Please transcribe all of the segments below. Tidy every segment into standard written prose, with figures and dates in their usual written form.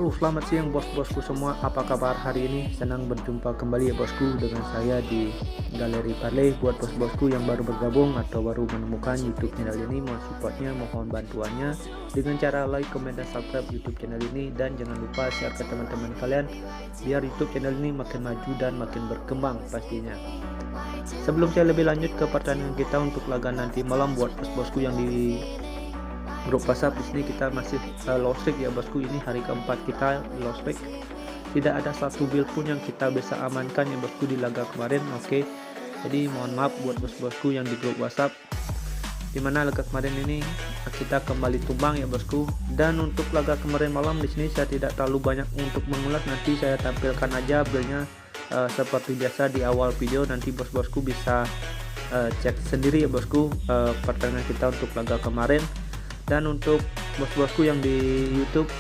Halo, selamat siang bos-bosku semua. Apa kabar hari ini? Senang berjumpa kembali ya bosku dengan saya di Galeri Parley. Buat bos-bosku yang baru bergabung atau baru menemukan YouTube channel ini, mohon supportnya, mohon bantuannya dengan cara like, comment, dan subscribe YouTube channel ini, dan jangan lupa share ke teman-teman kalian biar YouTube channel ini makin maju dan makin berkembang pastinya. Sebelum saya lebih lanjut ke pertandingan kita untuk laga nanti malam, buat bos-bosku yang di grup WhatsApp, di sini kita masih low streak ya bosku. Ini hari keempat kita low streak, tidak ada satu build pun yang kita bisa amankan ya bosku di laga kemarin. Oke, jadi mohon maaf buat bos-bosku yang di grup WhatsApp, dimana laga kemarin ini kita kembali tumbang ya bosku. Dan untuk laga kemarin malam, di sini saya tidak terlalu banyak untuk mengulas, nanti saya tampilkan aja buildnya seperti biasa di awal video. Nanti bos-bosku bisa cek sendiri ya bosku pertandingan kita untuk laga kemarin. Dan untuk bos-bosku yang di YouTube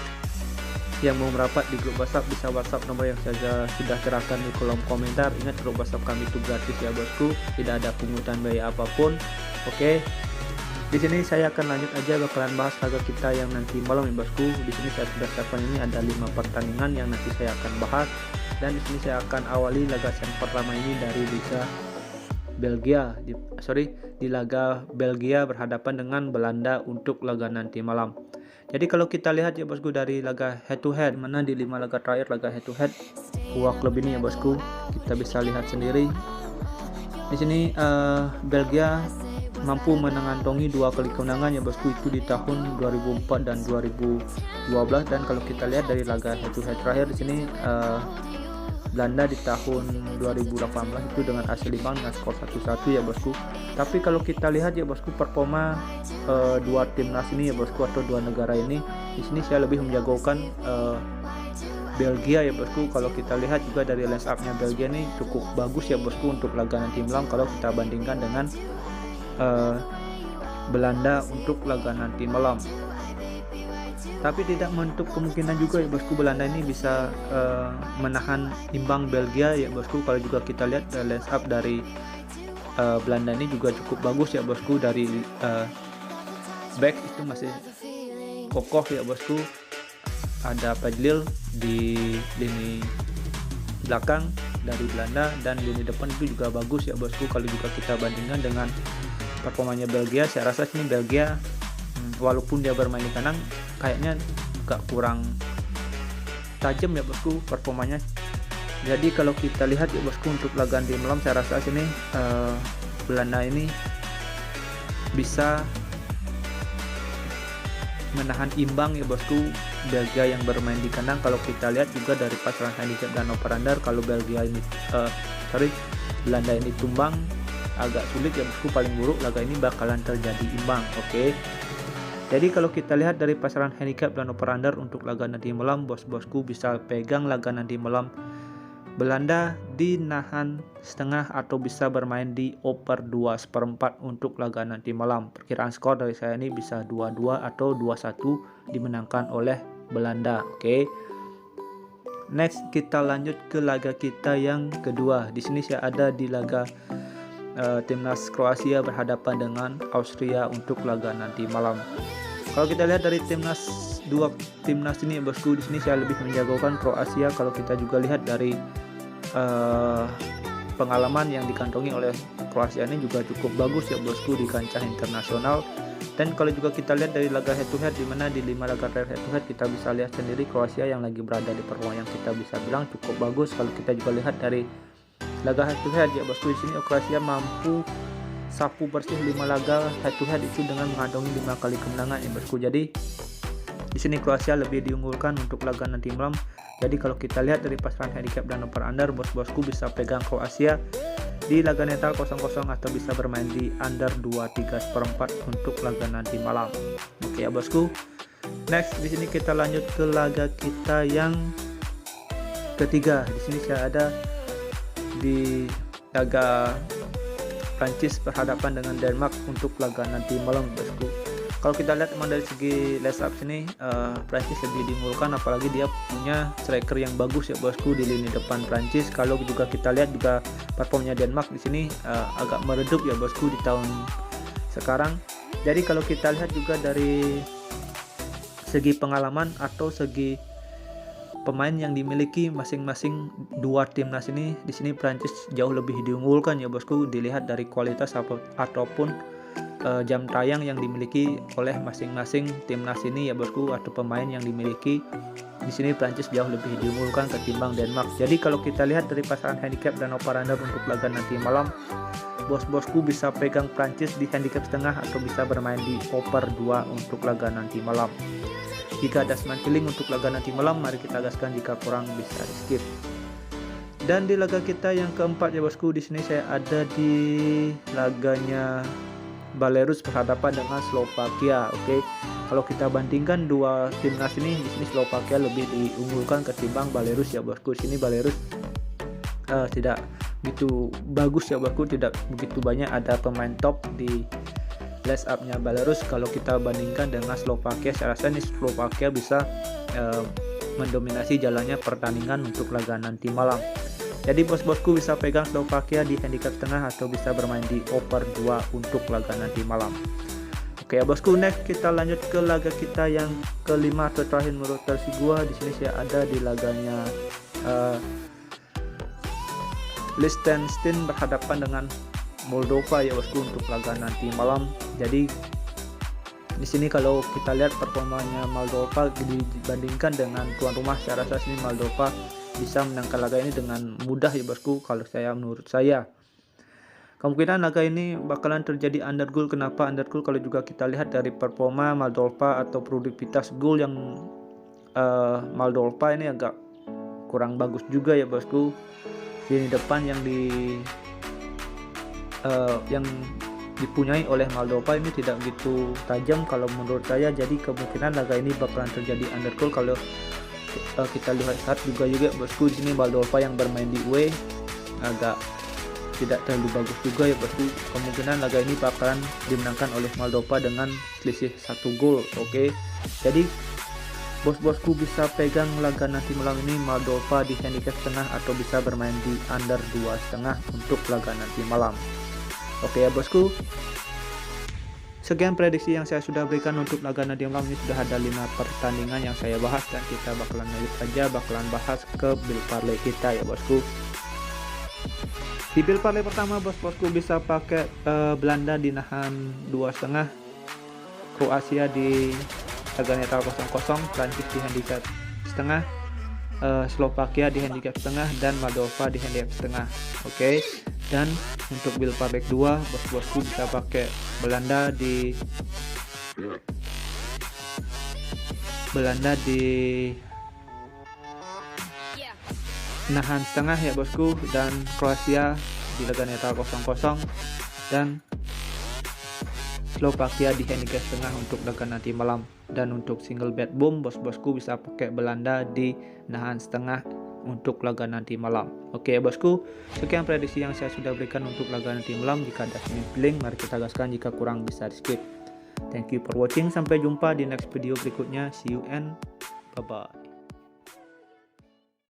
yang mau merapat di grup WhatsApp, bisa WhatsApp nomor yang saya sudah serahkan di kolom komentar. Ingat, grup WhatsApp kami itu gratis ya bosku, tidak ada pungutan biaya apapun. Oke, di sini saya akan lanjut aja, bakalan bahas laga kita yang nanti malam ya bosku. Di sini saya sudah siapkan, ini ada 5 pertandingan yang nanti saya akan bahas, dan di sini saya akan awali laga yang pertama ini dari Liga Belgia, di laga Belgia berhadapan dengan Belanda untuk laga nanti malam. Jadi kalau kita lihat ya bosku dari laga head to head, mana di 5 laga terakhir laga head to head dua klub ini ya bosku, kita bisa lihat sendiri di sini Belgia mampu mengantongi 2 kali kemenangan ya bosku, itu di tahun 2004 dan 2012. Dan kalau kita lihat dari laga head to head terakhir di sini Belanda di tahun 2018 itu dengan hasil imbang dengan skor 1-1 ya bosku. Tapi kalau kita lihat ya bosku, performa dua timnas ini ya bosku, atau dua negara ini, di sini saya lebih menjagokan Belgia ya bosku. Kalau kita lihat juga dari line up-nya Belgia ini cukup bagus ya bosku untuk laga nanti malam kalau kita bandingkan dengan Belanda untuk laga nanti malam. Tapi tidak menutup kemungkinan juga ya bosku, Belanda ini bisa menahan imbang Belgia ya bosku. Kalau juga kita lihat line up dari Belanda ini juga cukup bagus ya bosku. Dari back itu masih kokoh ya bosku, ada Fadlil di lini belakang dari Belanda, dan lini depan itu juga bagus ya bosku. Kalau juga kita bandingkan dengan performanya Belgia, saya rasa sini Belgia walaupun dia bermain di kanan kayaknya agak kurang tajam ya bosku performanya. Jadi kalau kita lihat ya bosku untuk laga nanti malam, saya rasa sini Belanda ini bisa menahan imbang ya bosku Belgia yang bermain di kandang. Kalau kita lihat juga dari pasaran handicap dan over-under, kalau Belgia ini Belanda ini tumbang agak sulit ya bosku, paling buruk laga ini bakalan terjadi imbang. Oke, jadi kalau kita lihat dari pasaran handicap dan over-under untuk laga nanti malam, bos-bosku bisa pegang laga nanti malam Belanda dinahan setengah atau bisa bermain di over 2/4 untuk laga nanti malam. Perkiraan skor dari saya ini bisa 2-2 atau 2-1 dimenangkan oleh Belanda. Oke. Next kita lanjut ke laga kita yang kedua. Di sini saya ada di laga timnas Kroasia berhadapan dengan Austria untuk laga nanti malam. Kalau kita lihat dari dua timnas ini ya bosku, di sini saya lebih menjagokan Kroasia. Kalau kita juga lihat dari pengalaman yang dikantongi oleh Kroasia ini juga cukup bagus ya bosku di kancah internasional. Dan kalau juga kita lihat dari laga head to head, di mana di 5 laga terakhir head to head kita bisa lihat sendiri Kroasia yang lagi berada di performa yang kita bisa bilang cukup bagus. Kalau kita juga lihat dari laga head to head ya bosku, di sini Kroasia mampu sapu bersih 5 laga head to head itu dengan mengantongi 5 kali kemenangan ya bosku. Jadi di sini Kroasia lebih diunggulkan untuk laga nanti malam. Jadi kalau kita lihat dari pasaran handicap dan over under, bos-bosku bisa pegang Kroasia di laga netral 0-0 atau bisa bermain di under 2/3/4 untuk laga nanti malam. Oke ya bosku. Next di sini kita lanjut ke laga kita yang ketiga. Di sini saya ada di laga Prancis berhadapan dengan Denmark untuk laga nanti malam bosku. Kalau kita lihat memang dari segi line up sini Prancis lebih diunggulkan, apalagi dia punya striker yang bagus ya bosku di lini depan Prancis. Kalau juga kita lihat juga performanya Denmark di sini agak meredup ya bosku di tahun sekarang. Jadi kalau kita lihat juga dari segi pengalaman atau segi pemain yang dimiliki masing-masing dua timnas ini, di sini Prancis jauh lebih diunggulkan ya bosku, dilihat dari kualitas ataupun jam tayang yang dimiliki oleh masing-masing timnas ini ya bosku, atau pemain yang dimiliki. Di sini Prancis jauh lebih diunggulkan ketimbang Denmark. Jadi kalau kita lihat dari pasaran handicap dan over-under untuk laga nanti malam, bos-bosku bisa pegang Prancis di handicap setengah atau bisa bermain di over 2 untuk laga nanti malam. Jika ada smart feeling untuk laga nanti malam, mari kita gaskan, jika kurang bisa di skip. Dan di laga kita yang keempat ya bosku, di sini saya ada di laganya Belarus berhadapan dengan Slovakia. Oke. Kalau kita bandingkan dua timnas ini, di sini Slovakia lebih diunggulkan ketimbang Belarus ya bosku. Di sini Belarus tidak begitu bagus ya bosku, tidak begitu banyak ada pemain top di list up-nya Belarus. Kalau kita bandingkan dengan Slovakia, saya rasa ini Slovakia bisa mendominasi jalannya pertandingan untuk laga nanti malam. Jadi bos-bosku bisa pegang Slovakia di handicap setengah atau bisa bermain di over 2 untuk laga nanti malam. Oke ya bosku, next kita lanjut ke laga kita yang kelima atau terakhir menurut versi gua. Di sini saya ada di laganya Liechtenstein berhadapan dengan Moldova ya bosku untuk laga nanti malam. Jadi di sini kalau kita lihat performanya Moldova dibandingkan dengan tuan rumah, saya rasa sini Moldova bisa menangkan laga ini dengan mudah ya bosku. Kalau menurut saya kemungkinan laga ini bakalan terjadi under goal. Kenapa under goal? Kalau juga kita lihat dari performa Moldova atau produktivitas gol yang Moldova ini agak kurang bagus juga ya bosku. Di depan yang dipunyai oleh Moldova ini tidak begitu tajam kalau menurut saya. Jadi kemungkinan laga ini bakalan terjadi under goal. Kalau kita lihat juga bosku, di sini Moldova yang bermain di UE agak tidak terlalu bagus juga ya bosku. Kemungkinan laga ini bakalan dimenangkan oleh Moldova dengan selisih 1 gol. Oke. Jadi bos-bosku bisa pegang laga nanti malam ini Moldova di handicap setengah atau bisa bermain di under 2,5 untuk laga nanti malam. Oke ya bosku, sekian prediksi yang saya sudah berikan untuk laga nanti malam ini. Sudah ada 5 pertandingan yang saya bahas dan kita bakalan bahas ke build parlay kita ya bosku. Di build parlay pertama bosku bisa pakai Belanda di nahan 2,5, Kroasia di laga netral 0-0, Prancis di handicap setengah, Slovakia di handicap setengah, dan Moldova di handicap setengah. Oke. Dan untuk build parlay kedua bos-bosku bisa pakai Belanda di nahan setengah ya bosku, dan Kroasia di laga netral 0-0, dan Slovakia di handicap setengah untuk laga nanti malam. Dan untuk single bet boom bos-bosku bisa pakai Belanda di nahan setengah untuk laga nanti malam. Oke ya bosku, sekian prediksi yang saya sudah berikan untuk laga nanti malam. Jika ada link, mari kita gaskan, jika kurang bisa di skip. Thank you for watching, sampai jumpa di next video berikutnya. See you and bye bye.